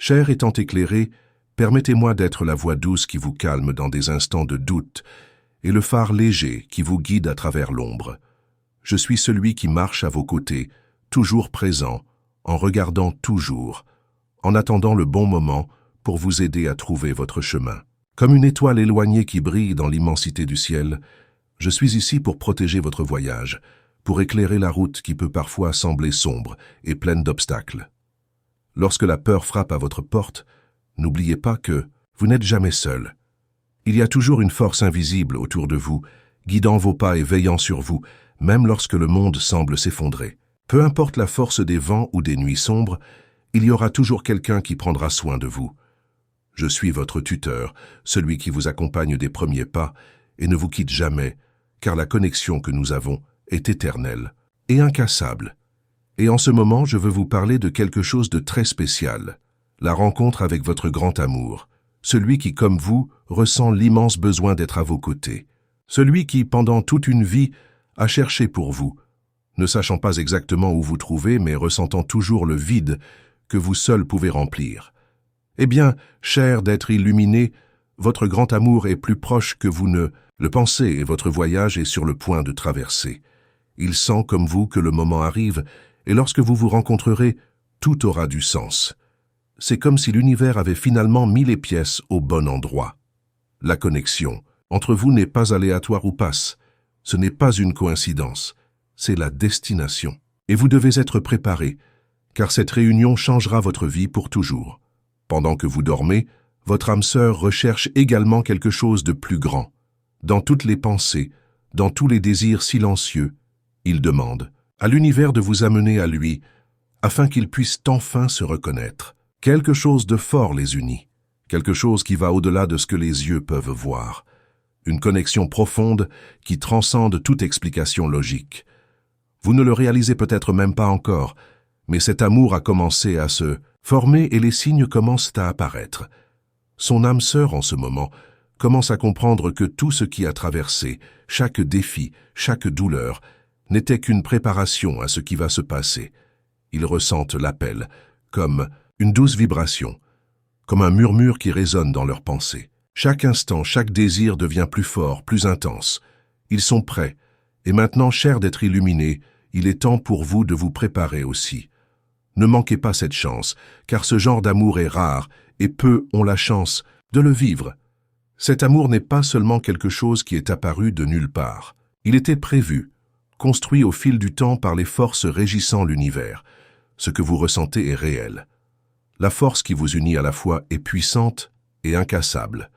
Cher étant éclairé, permettez-moi d'être la voix douce qui vous calme dans des instants de doute et le phare léger qui vous guide à travers l'ombre. Je suis celui qui marche à vos côtés, toujours présent, en regardant toujours, en attendant le bon moment pour vous aider à trouver votre chemin. Comme une étoile éloignée qui brille dans l'immensité du ciel, je suis ici pour protéger votre voyage, pour éclairer la route qui peut parfois sembler sombre et pleine d'obstacles. Lorsque la peur frappe à votre porte, n'oubliez pas que vous n'êtes jamais seul. Il y a toujours une force invisible autour de vous, guidant vos pas et veillant sur vous, même lorsque le monde semble s'effondrer. Peu importe la force des vents ou des nuits sombres, il y aura toujours quelqu'un qui prendra soin de vous. Je suis votre tuteur, celui qui vous accompagne des premiers pas et ne vous quitte jamais, car la connexion que nous avons est éternelle et incassable. Et en ce moment, je veux vous parler de quelque chose de très spécial, la rencontre avec votre grand amour, celui qui, comme vous, ressent l'immense besoin d'être à vos côtés, celui qui, pendant toute une vie, a cherché pour vous, ne sachant pas exactement où vous trouver, mais ressentant toujours le vide que vous seul pouvez remplir. Eh bien, cher d'être illuminé, votre grand amour est plus proche que vous ne le pensez et votre voyage est sur le point de traverser. Il sent comme vous que le moment arrive et lorsque vous vous rencontrerez, tout aura du sens. C'est comme si l'univers avait finalement mis les pièces au bon endroit. La connexion entre vous n'est pas aléatoire ou passe. Ce n'est pas une coïncidence, c'est la destination. Et vous devez être préparé, car cette réunion changera votre vie pour toujours. Pendant que vous dormez, votre âme sœur recherche également quelque chose de plus grand. Dans toutes les pensées, dans tous les désirs silencieux, il demande à l'univers de vous amener à lui, afin qu'il puisse enfin se reconnaître. Quelque chose de fort les unit, quelque chose qui va au-delà de ce que les yeux peuvent voir. Une connexion profonde qui transcende toute explication logique. Vous ne le réalisez peut-être même pas encore, mais cet amour a commencé à se former et les signes commencent à apparaître. Son âme sœur, en ce moment, commence à comprendre que tout ce qui a traversé, chaque défi, chaque douleur, n'était qu'une préparation à ce qui va se passer. Ils ressentent l'appel, comme une douce vibration, comme un murmure qui résonne dans leurs pensées. Chaque instant, chaque désir devient plus fort, plus intense. Ils sont prêts, et maintenant, cher d'être illuminés, il est temps pour vous de vous préparer aussi. Ne manquez pas cette chance, car ce genre d'amour est rare, et peu ont la chance de le vivre. Cet amour n'est pas seulement quelque chose qui est apparu de nulle part. Il était prévu, construit au fil du temps par les forces régissant l'univers. Ce que vous ressentez est réel. La force qui vous unit à la fois est puissante et incassable.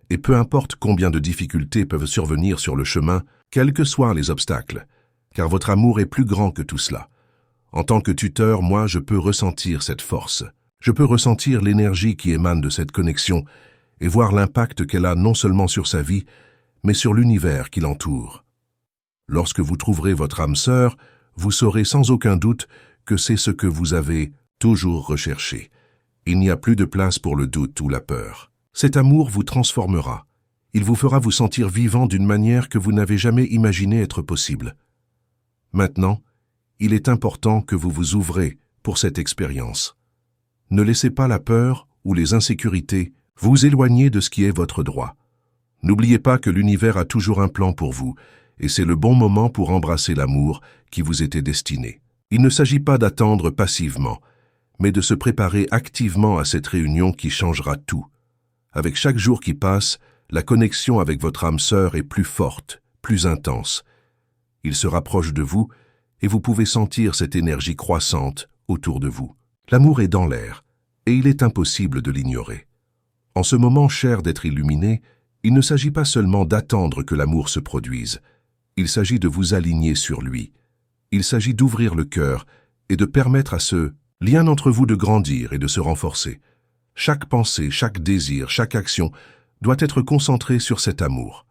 Et peu importe combien de difficultés peuvent survenir sur le chemin, quels que soient les obstacles, car votre amour est plus grand que tout cela. En tant que tuteur, moi, je peux ressentir cette force. Je peux ressentir l'énergie qui émane de cette connexion et voir l'impact qu'elle a non seulement sur sa vie, mais sur l'univers qui l'entoure. Lorsque vous trouverez votre âme sœur, vous saurez sans aucun doute que c'est ce que vous avez toujours recherché. Il n'y a plus de place pour le doute ou la peur. Cet amour vous transformera. Il vous fera vous sentir vivant d'une manière que vous n'avez jamais imaginé être possible. Maintenant, il est important que vous vous ouvrez pour cette expérience. Ne laissez pas la peur ou les insécurités vous éloigner de ce qui est votre droit. N'oubliez pas que l'univers a toujours un plan pour vous, et c'est le bon moment pour embrasser l'amour qui vous était destiné. Il ne s'agit pas d'attendre passivement, mais de se préparer activement à cette réunion qui changera tout. Avec chaque jour qui passe, la connexion avec votre âme sœur est plus forte, plus intense. Il se rapproche de vous, et vous pouvez sentir cette énergie croissante autour de vous. L'amour est dans l'air, et il est impossible de l'ignorer. En ce moment cher d'être illuminé, il ne s'agit pas seulement d'attendre que l'amour se produise. Il s'agit de vous aligner sur lui. Il s'agit d'ouvrir le cœur et de permettre à ce lien entre vous de grandir et de se renforcer. Chaque pensée, chaque désir, chaque action doit être concentrée sur cet amour.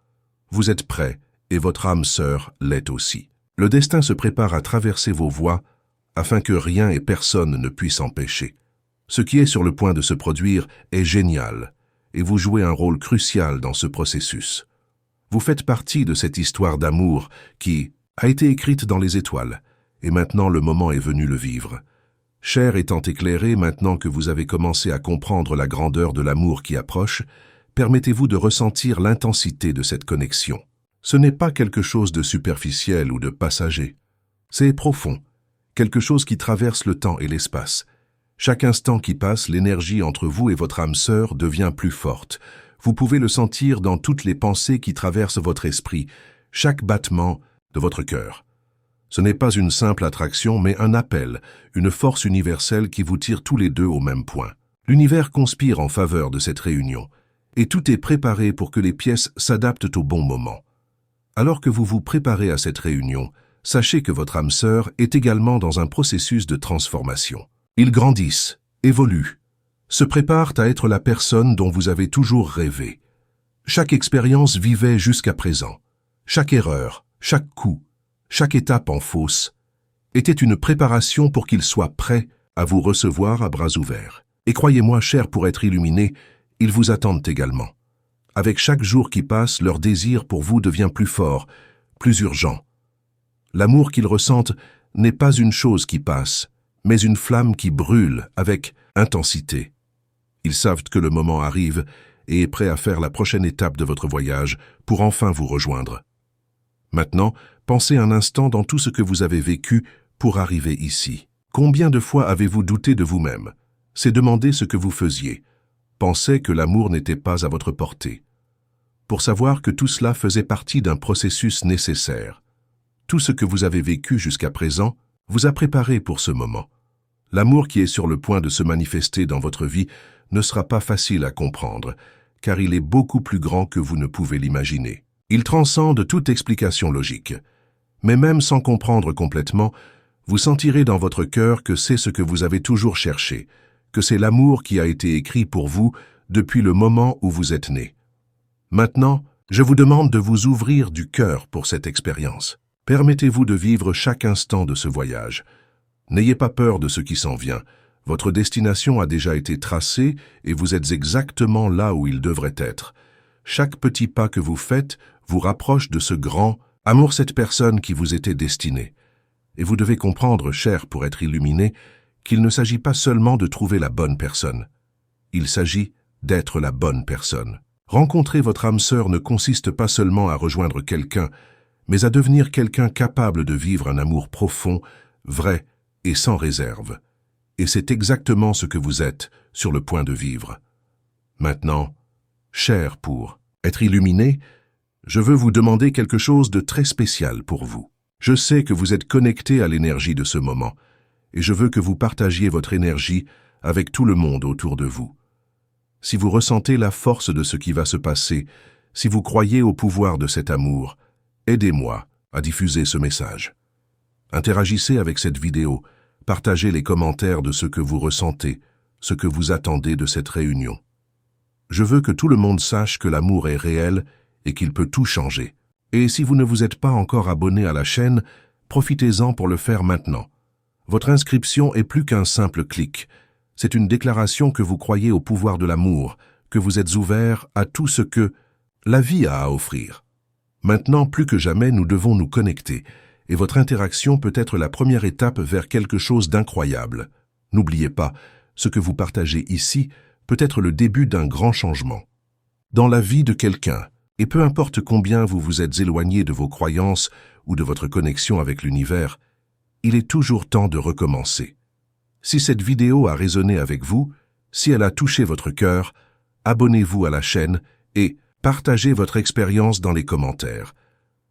Vous êtes prêts et votre âme sœur l'est aussi. Le destin se prépare à traverser vos voies afin que rien et personne ne puisse empêcher. Ce qui est sur le point de se produire est génial et vous jouez un rôle crucial dans ce processus. Vous faites partie de cette histoire d'amour qui a été écrite dans les étoiles et maintenant le moment est venu le vivre. Chair étant éclairée, maintenant que vous avez commencé à comprendre la grandeur de l'amour qui approche, permettez-vous de ressentir l'intensité de cette connexion. Ce n'est pas quelque chose de superficiel ou de passager. C'est profond, quelque chose qui traverse le temps et l'espace. Chaque instant qui passe, l'énergie entre vous et votre âme sœur devient plus forte. Vous pouvez le sentir dans toutes les pensées qui traversent votre esprit, chaque battement de votre cœur. Ce n'est pas une simple attraction, mais un appel, une force universelle qui vous tire tous les deux au même point. L'univers conspire en faveur de cette réunion, et tout est préparé pour que les pièces s'adaptent au bon moment. Alors que vous vous préparez à cette réunion, sachez que votre âme sœur est également dans un processus de transformation. Ils grandissent, évoluent, se préparent à être la personne dont vous avez toujours rêvé. Chaque expérience vivait jusqu'à présent, chaque erreur, chaque coup, chaque étape en fausse, était une préparation pour qu'ils soient prêts à vous recevoir à bras ouverts. Et croyez-moi, cher, pour être illuminés, ils vous attendent également. Avec chaque jour qui passe, leur désir pour vous devient plus fort, plus urgent. L'amour qu'ils ressentent n'est pas une chose qui passe, mais une flamme qui brûle avec intensité. Ils savent que le moment arrive et est prêt à faire la prochaine étape de votre voyage pour enfin vous rejoindre. Maintenant, pensez un instant dans tout ce que vous avez vécu pour arriver ici. Combien de fois avez-vous douté de vous-même? C'est demander ce que vous faisiez. Pensez que l'amour n'était pas à votre portée. Pour savoir que tout cela faisait partie d'un processus nécessaire. Tout ce que vous avez vécu jusqu'à présent vous a préparé pour ce moment. L'amour qui est sur le point de se manifester dans votre vie ne sera pas facile à comprendre, car il est beaucoup plus grand que vous ne pouvez l'imaginer. Il transcende toute explication logique. Mais même sans comprendre complètement, vous sentirez dans votre cœur que c'est ce que vous avez toujours cherché, que c'est l'amour qui a été écrit pour vous depuis le moment où vous êtes né. Maintenant, je vous demande de vous ouvrir du cœur pour cette expérience. Permettez-vous de vivre chaque instant de ce voyage. N'ayez pas peur de ce qui s'en vient. Votre destination a déjà été tracée et vous êtes exactement là où il devrait être. Chaque petit pas que vous faites vous rapproche de ce grand amour, cette personne qui vous était destinée. Et vous devez comprendre, cher, pour être illuminé, qu'il ne s'agit pas seulement de trouver la bonne personne. Il s'agit d'être la bonne personne. Rencontrer votre âme sœur ne consiste pas seulement à rejoindre quelqu'un, mais à devenir quelqu'un capable de vivre un amour profond, vrai et sans réserve. Et c'est exactement ce que vous êtes sur le point de vivre. Maintenant, cher, pour être illuminé, je veux vous demander quelque chose de très spécial pour vous. Je sais que vous êtes connecté à l'énergie de ce moment, et je veux que vous partagiez votre énergie avec tout le monde autour de vous. Si vous ressentez la force de ce qui va se passer, si vous croyez au pouvoir de cet amour, aidez-moi à diffuser ce message. Interagissez avec cette vidéo, partagez les commentaires de ce que vous ressentez, ce que vous attendez de cette réunion. Je veux que tout le monde sache que l'amour est réel et qu'il peut tout changer. Et si vous ne vous êtes pas encore abonné à la chaîne, profitez-en pour le faire maintenant. Votre inscription est plus qu'un simple clic. C'est une déclaration que vous croyez au pouvoir de l'amour, que vous êtes ouvert à tout ce que la vie a à offrir. Maintenant, plus que jamais, nous devons nous connecter, et votre interaction peut être la première étape vers quelque chose d'incroyable. N'oubliez pas, ce que vous partagez ici peut être le début d'un grand changement. Dans la vie de quelqu'un, et peu importe combien vous vous êtes éloigné de vos croyances ou de votre connexion avec l'univers, il est toujours temps de recommencer. Si cette vidéo a résonné avec vous, si elle a touché votre cœur, abonnez-vous à la chaîne et partagez votre expérience dans les commentaires.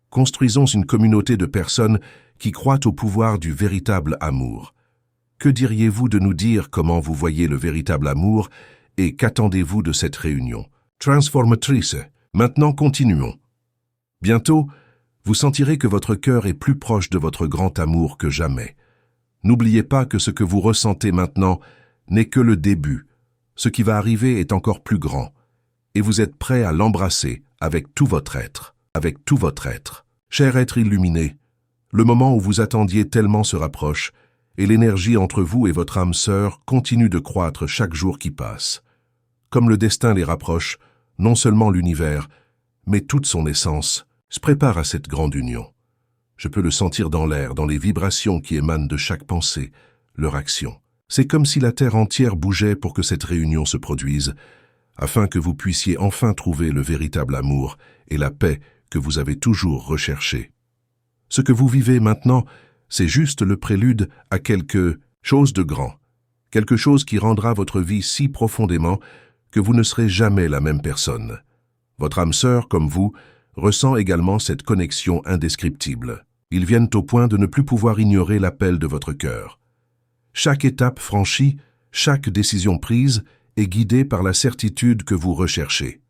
Construisons une communauté de personnes qui croient au pouvoir du véritable amour. Que diriez-vous de nous dire comment vous voyez le véritable amour et qu'attendez-vous de cette réunion transformatrice? Maintenant, continuons. Bientôt, vous sentirez que votre cœur est plus proche de votre grand amour que jamais. N'oubliez pas que ce que vous ressentez maintenant n'est que le début. Ce qui va arriver est encore plus grand. Et vous êtes prêt à l'embrasser avec tout votre être. Avec tout votre être. Cher être illuminé, le moment où vous attendiez tellement se rapproche, et l'énergie entre vous et votre âme sœur continue de croître chaque jour qui passe. Comme le destin les rapproche, non seulement l'univers, mais toute son essence, se prépare à cette grande union. Je peux le sentir dans l'air, dans les vibrations qui émanent de chaque pensée, leur action. C'est comme si la terre entière bougeait pour que cette réunion se produise, afin que vous puissiez enfin trouver le véritable amour et la paix que vous avez toujours recherché. Ce que vous vivez maintenant, c'est juste le prélude à quelque chose de grand, quelque chose qui rendra votre vie si profondément que vous ne serez jamais la même personne. Votre âme sœur, comme vous, ressent également cette connexion indescriptible. Ils viennent au point de ne plus pouvoir ignorer l'appel de votre cœur. Chaque étape franchie, chaque décision prise est guidée par la certitude que vous recherchez.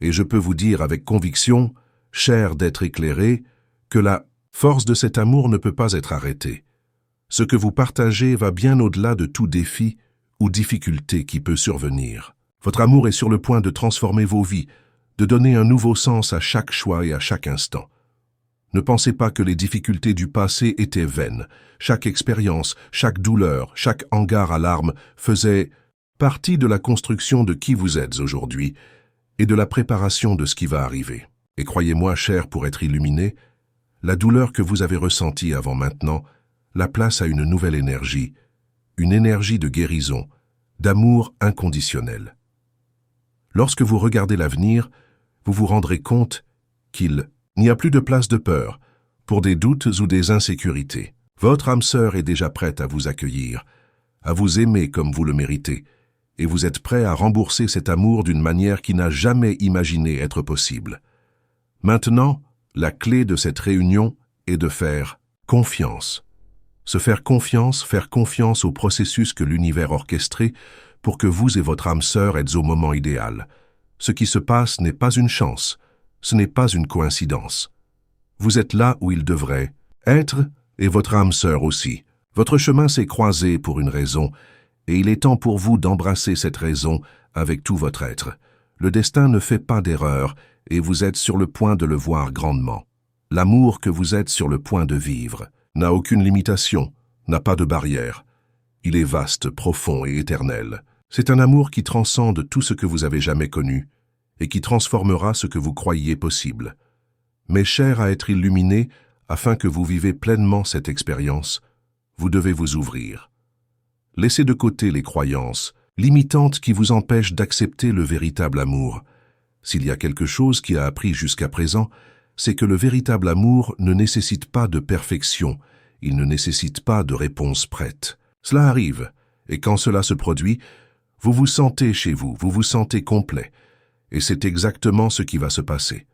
Et je peux vous dire avec conviction, cher d'être éclairé, que la force de cet amour ne peut pas être arrêtée. Ce que vous partagez va bien au-delà de tout défi ou difficulté qui peut survenir. Votre amour est sur le point de transformer vos vies, de donner un nouveau sens à chaque choix et à chaque instant. Ne pensez pas que les difficultés du passé étaient vaines. Chaque expérience, chaque douleur, chaque hangar à larmes faisait partie de la construction de qui vous êtes aujourd'hui et de la préparation de ce qui va arriver. Et croyez-moi, cher, pour être illuminé, la douleur que vous avez ressentie avant maintenant la place à une nouvelle énergie, une énergie de guérison, d'amour inconditionnel. Lorsque vous regardez l'avenir, vous vous rendrez compte qu'il n'y a plus de place de peur pour des doutes ou des insécurités. Votre âme sœur est déjà prête à vous accueillir, à vous aimer comme vous le méritez, et vous êtes prêt à rembourser cet amour d'une manière qui n'a jamais imaginé être possible. Maintenant, la clé de cette réunion est de faire confiance. Se faire confiance au processus que l'univers orchestré pour que vous et votre âme sœur êtes au moment idéal. Ce qui se passe n'est pas une chance, ce n'est pas une coïncidence. Vous êtes là où il devrait être, et votre âme sœur aussi. Votre chemin s'est croisé pour une raison, et il est temps pour vous d'embrasser cette raison avec tout votre être. Le destin ne fait pas d'erreur, et vous êtes sur le point de le voir grandement. L'amour que vous êtes sur le point de vivre n'a aucune limitation, n'a pas de barrière. Il est vaste, profond et éternel. C'est un amour qui transcende tout ce que vous avez jamais connu et qui transformera ce que vous croyiez possible. Mais cher à être illuminé, afin que vous vivez pleinement cette expérience, vous devez vous ouvrir. Laissez de côté les croyances limitantes qui vous empêchent d'accepter le véritable amour. S'il y a quelque chose qui a appris jusqu'à présent, c'est que le véritable amour ne nécessite pas de perfection, il ne nécessite pas de réponse prête. Cela arrive, et quand cela se produit, vous vous sentez chez vous, vous vous sentez complet, et c'est exactement ce qui va se passer.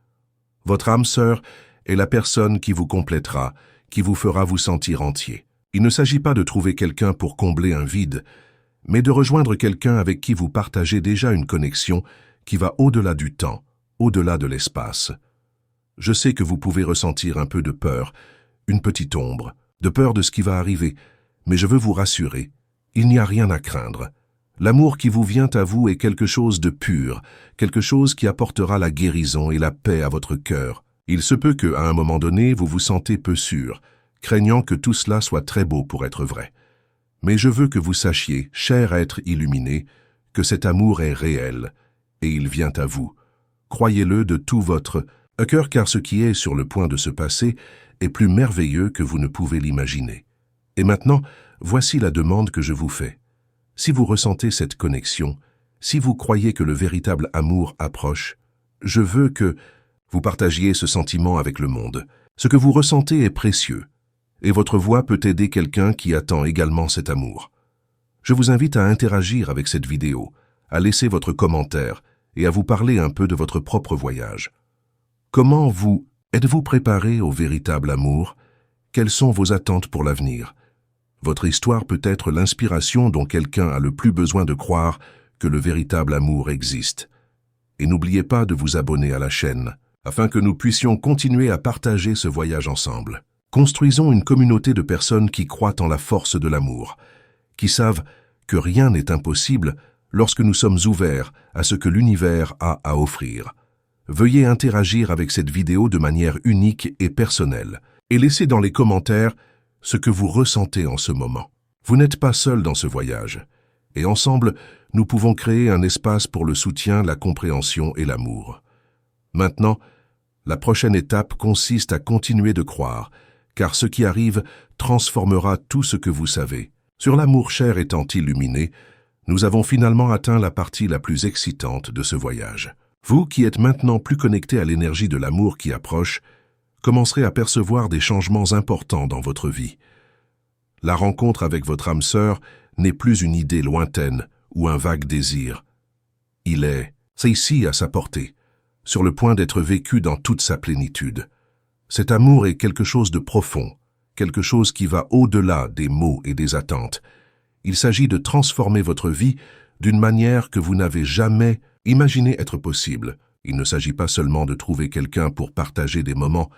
Votre âme sœur est la personne qui vous complétera, qui vous fera vous sentir entier. Il ne s'agit pas de trouver quelqu'un pour combler un vide, mais de rejoindre quelqu'un avec qui vous partagez déjà une connexion qui va au-delà du temps, au-delà de l'espace. Je sais que vous pouvez ressentir un peu de peur, une petite ombre, de peur de ce qui va arriver, mais je veux vous rassurer, il n'y a rien à craindre. L'amour qui vous vient à vous est quelque chose de pur, quelque chose qui apportera la guérison et la paix à votre cœur. Il se peut qu'à un moment donné, vous vous sentez peu sûr, craignant que tout cela soit très beau pour être vrai. Mais je veux que vous sachiez, cher être illuminé, que cet amour est réel, et il vient à vous. Croyez-le de tout votre cœur, car ce qui est sur le point de se passer est plus merveilleux que vous ne pouvez l'imaginer. Et maintenant, voici la demande que je vous fais. Si vous ressentez cette connexion, si vous croyez que le véritable amour approche, je veux que vous partagiez ce sentiment avec le monde. Ce que vous ressentez est précieux, et votre voix peut aider quelqu'un qui attend également cet amour. Je vous invite à interagir avec cette vidéo, à laisser votre commentaire et à vous parler un peu de votre propre voyage. Comment êtes-vous préparé au véritable amour? Quelles sont vos attentes pour l'avenir? Votre histoire peut être l'inspiration dont quelqu'un a le plus besoin de croire que le véritable amour existe. Et n'oubliez pas de vous abonner à la chaîne, afin que nous puissions continuer à partager ce voyage ensemble. Construisons une communauté de personnes qui croient en la force de l'amour, qui savent que rien n'est impossible lorsque nous sommes ouverts à ce que l'univers a à offrir. Veuillez interagir avec cette vidéo de manière unique et personnelle, et laissez dans les commentaires ce que vous ressentez en ce moment. Vous n'êtes pas seul dans ce voyage, et ensemble, nous pouvons créer un espace pour le soutien, la compréhension et l'amour. Maintenant, la prochaine étape consiste à continuer de croire, car ce qui arrive transformera tout ce que vous savez. Sur l'amour cher étant illuminé, nous avons finalement atteint la partie la plus excitante de ce voyage. Vous qui êtes maintenant plus connecté à l'énergie de l'amour qui approche, commencerez à percevoir des changements importants dans votre vie. La rencontre avec votre âme sœur n'est plus une idée lointaine ou un vague désir. C'est ici à sa portée, sur le point d'être vécu dans toute sa plénitude. Cet amour est quelque chose de profond, quelque chose qui va au-delà des mots et des attentes. Il s'agit de transformer votre vie d'une manière que vous n'avez jamais imaginé être possible. Il ne s'agit pas seulement de trouver quelqu'un pour partager des moments,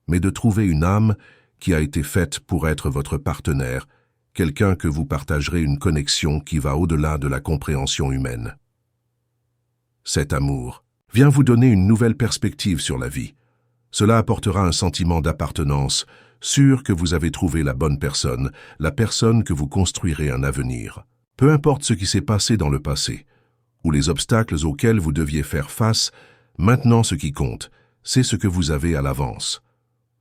mais de trouver une âme qui a été faite pour être votre partenaire, quelqu'un que vous partagerez une connexion qui va au-delà de la compréhension humaine. Cet amour vient vous donner une nouvelle perspective sur la vie. Cela apportera un sentiment d'appartenance, sûr que vous avez trouvé la bonne personne, la personne que vous construirez un avenir. Peu importe ce qui s'est passé dans le passé, ou les obstacles auxquels vous deviez faire face, maintenant ce qui compte, c'est ce que vous avez à l'avance.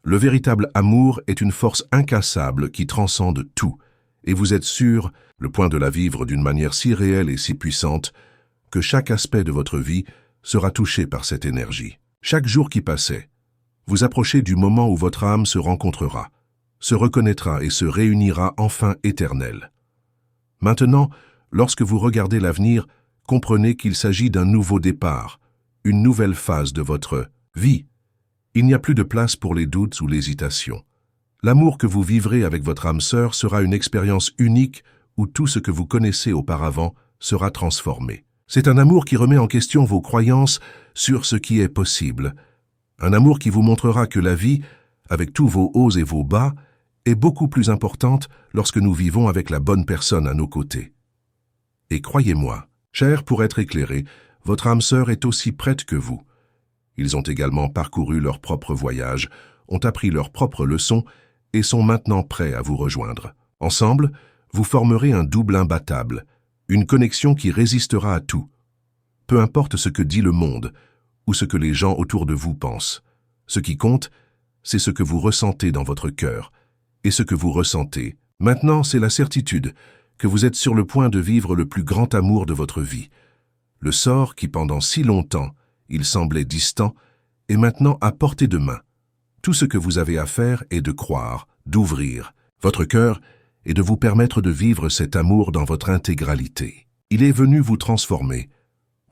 Le véritable amour est une force incassable qui transcende tout, et vous êtes sûr, le point de la vivre d'une manière si réelle et si puissante, que chaque aspect de votre vie sera touché par cette énergie. Chaque jour qui passait, vous approchez du moment où votre âme se rencontrera, se reconnaîtra et se réunira enfin éternelle. Maintenant, lorsque vous regardez l'avenir, comprenez qu'il s'agit d'un nouveau départ, une nouvelle phase de votre vie. Il n'y a plus de place pour les doutes ou l'hésitation. L'amour que vous vivrez avec votre âme sœur sera une expérience unique où tout ce que vous connaissez auparavant sera transformé. C'est un amour qui remet en question vos croyances sur ce qui est possible. Un amour qui vous montrera que la vie, avec tous vos hauts et vos bas, est beaucoup plus importante lorsque nous vivons avec la bonne personne à nos côtés. Et croyez-moi, cher pour être éclairé, votre âme sœur est aussi prête que vous. Ils ont également parcouru leur propre voyage, ont appris leurs propres leçons et sont maintenant prêts à vous rejoindre. Ensemble, vous formerez un double imbattable, une connexion qui résistera à tout. Peu importe ce que dit le monde ou ce que les gens autour de vous pensent. Ce qui compte, c'est ce que vous ressentez dans votre cœur. Et ce que vous ressentez, maintenant, c'est la certitude que vous êtes sur le point de vivre le plus grand amour de votre vie. Le sort qui, pendant si longtemps, il semblait distant, est maintenant à portée de main. Tout ce que vous avez à faire est de croire, d'ouvrir votre cœur et de vous permettre de vivre cet amour dans votre intégralité. Il est venu vous transformer,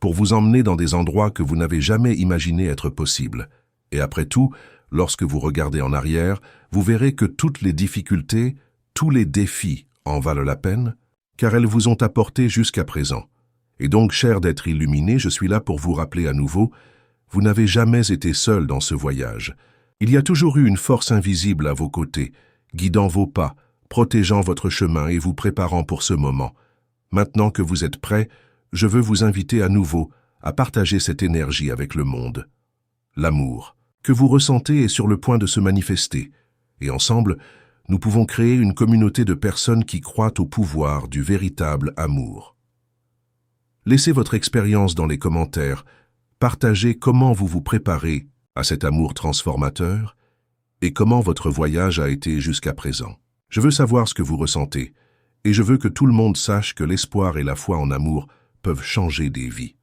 pour vous emmener dans des endroits que vous n'avez jamais imaginé être possibles. Et après tout, lorsque vous regardez en arrière, vous verrez que toutes les difficultés, tous les défis en valent la peine, car elles vous ont apporté jusqu'à présent. Et donc, cher d'être illuminé, je suis là pour vous rappeler à nouveau, vous n'avez jamais été seul dans ce voyage. Il y a toujours eu une force invisible à vos côtés, guidant vos pas, protégeant votre chemin et vous préparant pour ce moment. Maintenant que vous êtes prêts, je veux vous inviter à nouveau à partager cette énergie avec le monde. L'amour que vous ressentez est sur le point de se manifester, et ensemble, nous pouvons créer une communauté de personnes qui croient au pouvoir du véritable amour. Laissez votre expérience dans les commentaires, partagez comment vous vous préparez à cet amour transformateur et comment votre voyage a été jusqu'à présent. Je veux savoir ce que vous ressentez, et je veux que tout le monde sache que l'espoir et la foi en amour peuvent changer des vies.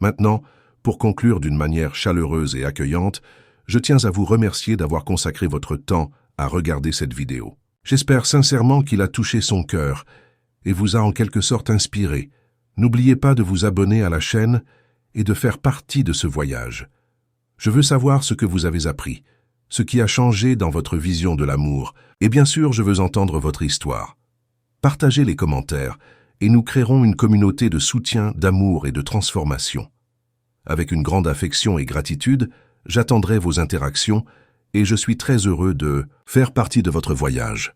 Maintenant, pour conclure d'une manière chaleureuse et accueillante, je tiens à vous remercier d'avoir consacré votre temps à regarder cette vidéo. J'espère sincèrement qu'il a touché son cœur et vous a en quelque sorte inspiré. N'oubliez pas de vous abonner à la chaîne et de faire partie de ce voyage. Je veux savoir ce que vous avez appris, ce qui a changé dans votre vision de l'amour, et bien sûr, je veux entendre votre histoire. Partagez les commentaires et nous créerons une communauté de soutien, d'amour et de transformation. Avec une grande affection et gratitude, j'attendrai vos interactions et je suis très heureux de faire partie de votre voyage.